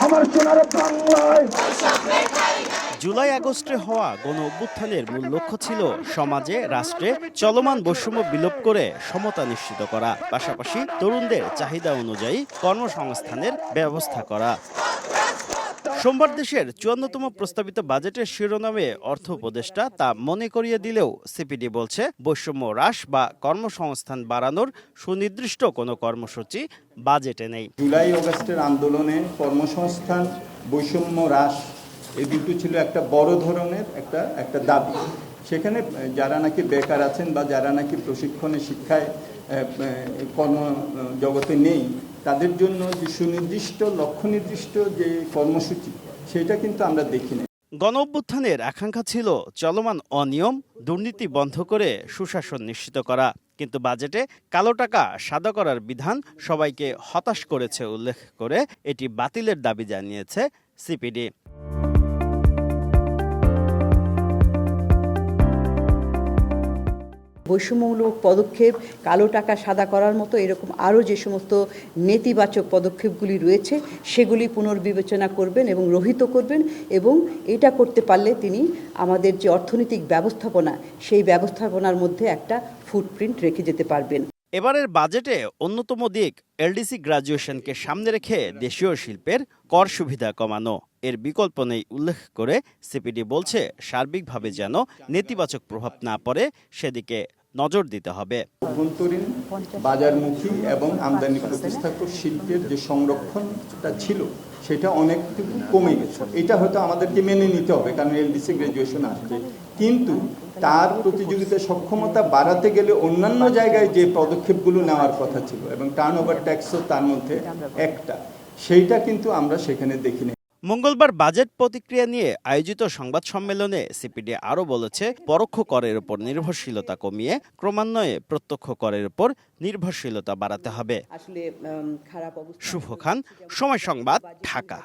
আমার সোনার বাংলায়। জুলাই আগস্টে হওয়া গণ অভ্যুত্থানের মূল লক্ষ্য ছিল সমাজে রাষ্ট্রে চলমান বৈষম্য বিলোপ করে সমতা নিশ্চিত করা, পাশাপাশি তরুণদের চাহিদা অনুযায়ী কর্মসংস্থানের ব্যবস্থা করা। সোমবার দেশের ৫৪তম প্রস্তাবিত বাজেটের শিরোনামে অর্থ উপদেষ্টা তা মনে করিয়ে দিলেও সিপিডি বলছে বৈষম্য হ্রাস বা কর্মসংস্থান বাড়ানোর সুনির্দিষ্ট কোনো কর্মসূচি বাজেটে নেই। জুলাই আগস্টের আন্দোলনে কর্মসংস্থান, বৈষম্য হ্রাস এই দুটো ছিল একটা বড় ধরনের একটা দাবি। সেখানে যারা নাকি বেকার আছেন বা যারা নাকি প্রশিক্ষণে শিক্ষায় কর্মজগতে নেই, তাদের জন্য যে সুনির্দিষ্ট লক্ষ্য নির্দিষ্ট যে কর্মসূচি, সেটা কিন্তু আমরা দেখি না। গণ অভ্যুত্থানের আকাঙ্ক্ষা ছিল চলমান অনিয়ম দুর্নীতি বন্ধ করে সুশাসন নিশ্চিত করা, কিন্তু বাজেটে কালো টাকা সাদা করার বিধান সবাইকে হতাশ করেছে উল্লেখ করে এটি বাতিলের দাবি জানিয়েছে সিপিডি। বৈষম্যমূলক পদক্ষেপ, কালো টাকা সাদা করার মতো এরকম আরও যে সমস্ত নেতিবাচক পদক্ষেপগুলি রয়েছে সেগুলি পুনর্বিবেচনা করবেন এবং রহিত করবেন, এবং এটা করতে পারলে তিনি আমাদের যে অর্থনৈতিক ব্যবস্থাপনা সেই ব্যবস্থাপনার মধ্যে একটা ফুটপ্রিন্ট রেখে যেতে পারবেন। এবারের বাজেটে অন্যতম দিক এলডিসি গ্রাজুয়েশনকে সামনে রেখে দেশীয় শিল্পের কর সুবিধা কমানো। এর বিকল্প নেই উল্লেখ করে সিপিডি বলছে সার্বিকভাবে যেন নেতিবাচক প্রভাব না পড়ে সেদিকে নজর দিতে হবে। অভ্যন্তরীণ বাজারমুখী এবং আমদানি প্রতিস্থাপক শিল্পের যে সংরক্ষণটা ছিল সেটা অনেকটুকু কমে গেছে। এটা হয়তো আমাদেরকে মেনে নিতে হবে, কারণ এলডিসি গ্রাজুয়েশন আসছে, কিন্তু তার প্রতিযোগিতা সক্ষমতা বাড়াতে গেলে অন্যান্য জায়গায় যে পদক্ষেপগুলো নেওয়ার কথা ছিল, এবং টার্ন ওভার ট্যাক্সও তার মধ্যে একটা, সেইটা কিন্তু আমরা সেখানে দেখিনি। মঙ্গলবার বাজেট প্রতিক্রিয়া নিয়ে আয়োজিত সংবাদ সম্মেলনে সিপিডি আরও বলেছে পরোক্ষ করের উপর নির্ভরশীলতা কমিয়ে ক্রমান্বয়ে প্রত্যক্ষ করের উপর নির্ভরশীলতা বাড়াতে হবে। শুভ খান, সময় সংবাদ, ঢাকা।